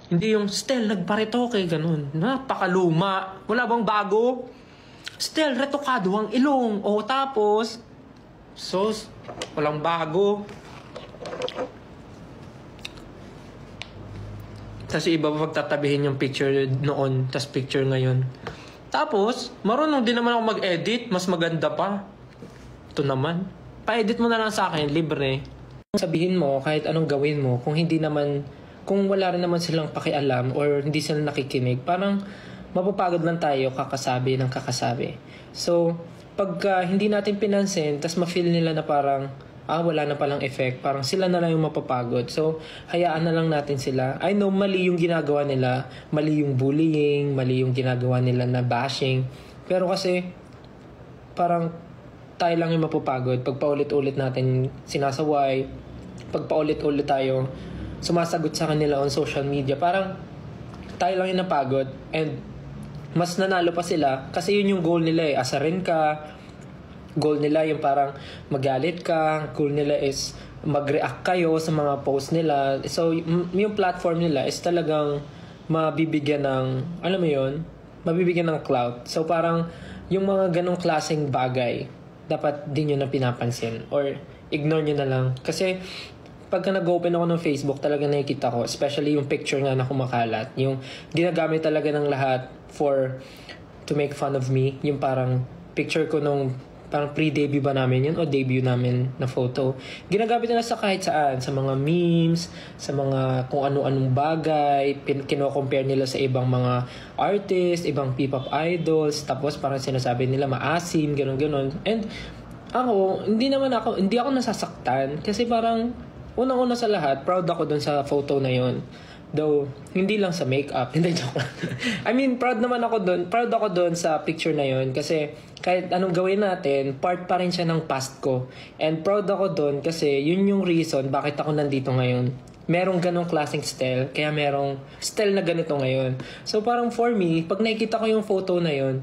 Hindi yung, Stel, nagparetoke, ganun. Napakaluma. Wala bang bago? Stel, retokado ang ilong. O tapos, sos, walang bago. Tapos iba pa pagtatabihin yung picture noon, tas picture ngayon. Tapos, marunong din naman ako mag-edit. Mas maganda pa. Ito naman. Pa-edit mo na lang sa akin, libre. Sabihin mo, kahit anong gawin mo, kung hindi naman, kung wala rin naman silang pakialam or hindi sila nakikinig, parang mapapagod lang tayo kakasabi ng kakasabi. So, pagka hindi natin pinansin, tas ma-feel nila na parang, wala na palang effect, parang sila na lang yung mapapagod. So, hayaan na lang natin sila. I know, mali yung ginagawa nila, mali yung bullying, mali yung ginagawa nila na bashing. Pero kasi, parang tayo lang yung mapapagod. Pag paulit-ulit natin sinasaway, pag paulit-ulit tayo sumasagot sa kanila on social media, parang tayo lang yung napagod. And mas nanalo pa sila kasi yun yung goal nila eh. Asarin ka. Goal nila yung parang magalit ka. Goal nila is mag-react kayo sa mga post nila. So, yung platform nila is talagang mabibigyan ng, alam mo yun, mabibigyan ng clout. So, parang yung mga ganong klaseng bagay, dapat din nyo na pinapansin. Or ignore nyo na lang. Kasi, pagka nag-open ako ng Facebook, talaga nakikita ko, especially yung picture nga na kumakalat, yung ginagamit talaga ng lahat to make fun of me. Yung parang picture ko nung parang pre-debut ba namin yun o debut namin na photo. Ginagamit nila sa kahit saan, sa mga memes, sa mga kung ano-anong bagay, kino-compare nila sa ibang mga artists, ibang P-pop idols, tapos parang sinasabi nila maasim, gano'n-gano'n. And ako, hindi ako nasasaktan kasi parang unang-una sa lahat, proud ako dun sa photo na yun. Though, hindi lang sa makeup. Hindi, joke lang. I mean, proud ako dun sa picture na yun. Kasi, kahit anong gawin natin, part pa rin siya ng past ko. And proud ako dun kasi yun yung reason bakit ako nandito ngayon. Merong ganong klaseng style, kaya merong style na ganito ngayon. So, parang for me, pag nakikita ko yung photo na yun,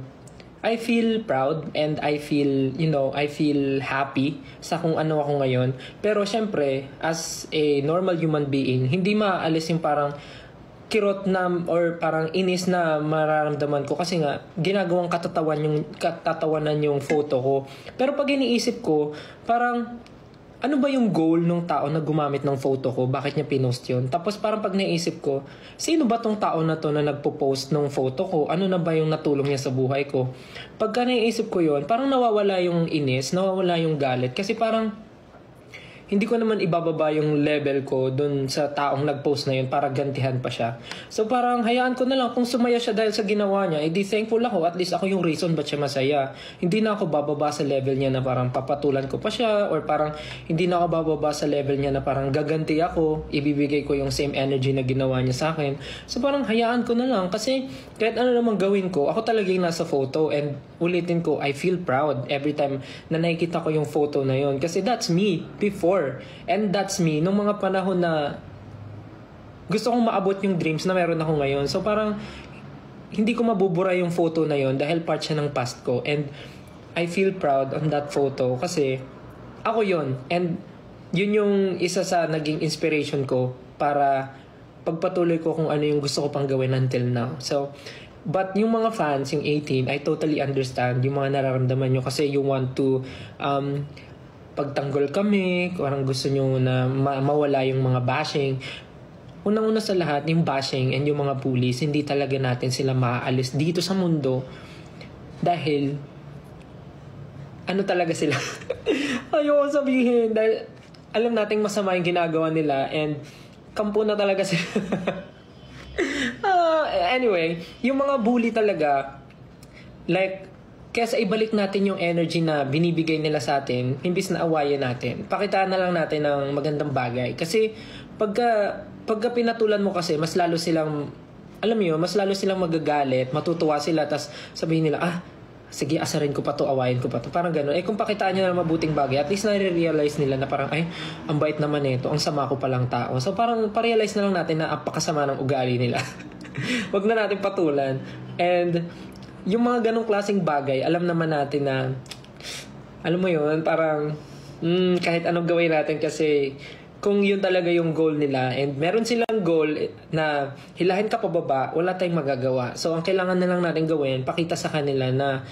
I feel proud and I feel happy sa kung ano ako ngayon. Pero syempre, as a normal human being, hindi maaalis yung parang kirot na or parang inis na mararamdaman ko kasi nga ginagawang katatawanan yung photo ko. Pero pag iniisip ko, parang ano ba yung goal ng tao na gumamit ng photo ko? Bakit niya pinost yun? Tapos parang pag naisip ko, sino ba tong tao na to na nagpo-post ng photo ko? Ano na ba yung natulong niya sa buhay ko? Pagka naisip ko yun, parang nawawala yung inis, nawawala yung galit. Kasi parang hindi ko naman ibababa yung level ko dun sa taong nag-post na yun para gantihan pa siya. So parang hayaan ko na lang kung sumaya siya dahil sa ginawa niya, edi thankful ako, at least ako yung reason ba't siya masaya. Hindi na ako bababa sa level niya na parang papatulan ko pa siya, or parang hindi na ako bababa sa level niya na parang gaganti ako, ibibigay ko yung same energy na ginawa niya sa akin. So parang hayaan ko na lang kasi kahit ano namang gawin ko, ako talaga yung nasa photo, and ulitin ko, I feel proud every time na nakikita ko yung photo na yun. Kasi that's me before. And that's me nung mga panahon na gusto kong maabot yung dreams na meron ako ngayon. So parang hindi ko mabubura yung photo na yun dahil part siya ng past ko. And I feel proud on that photo kasi ako yun. And yun yung isa sa naging inspiration ko para pagpatuloy ko kung ano yung gusto ko pang gawin until now. So, but yung mga fans, yung 18, I totally understand yung mga nararamdaman nyo kasi you want to pagtanggol kami, parang gusto nyo na mawala yung mga bashing. Unang-una sa lahat, yung bashing and yung mga bullies, hindi talaga natin sila maaalis dito sa mundo dahil ano talaga sila. Ayoko sabihin dahil alam nating masama yung ginagawa nila and kampo na talaga sila. Anyway, yung mga bully talaga, like, kaya ibalik natin yung energy na binibigay nila sa atin, imbis na awayan natin. Pakitaan na lang natin ng magandang bagay. Kasi pagka pinatulan mo kasi, mas lalo silang, alam mo yun, mas lalo silang magagalit, matutuwa sila, tas sabihin nila, sige, asarin ko pa to, awayin ko pa to. Parang gano'n. Kung pakitaan nyo na mabuting bagay, at least nare-realize nila na parang, ang bait naman nito, ang sama ko palang tao. So parang pa-realize na lang natin na apakasama ng ugali nila. Wag na natin patulan. And yung mga ganong klaseng bagay, alam naman natin na, alam mo yun, parang, kahit anong gawin natin kasi kung yun talaga yung goal nila and meron silang goal na hilahin ka pababa, wala tayong magagawa. So, ang kailangan na lang natin gawin, pakita sa kanila na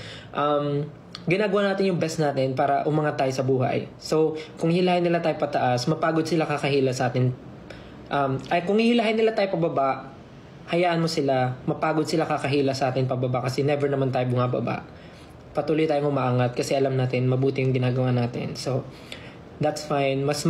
ginagawa natin yung best natin para umangat tayo sa buhay. So, kung hilahin nila tayo pataas, mapagod sila kakahila sa atin. Kung hihilahin nila tayo pababa, hayaan mo sila, mapagod sila kakahila sa atin pababa kasi never naman tayo bumababa. Patuloy tayong umaangat kasi alam natin mabuti yung ginagawa natin. So, that's fine. Mas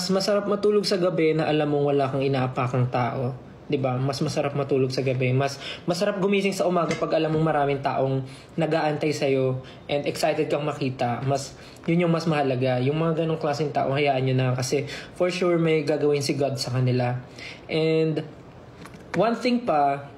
masarap matulog sa gabi na alam mong wala kang inaapakang tao. 'Di ba? Mas masarap matulog sa gabi. Mas masarap gumising sa umaga pag alam mong maraming taong nag-aantay sa iyo and excited kang makita. Yun yung mas mahalaga. Yung mga ganong klaseng tao, hayaan nyo na kasi for sure may gagawin si God sa kanila. And one thing pa,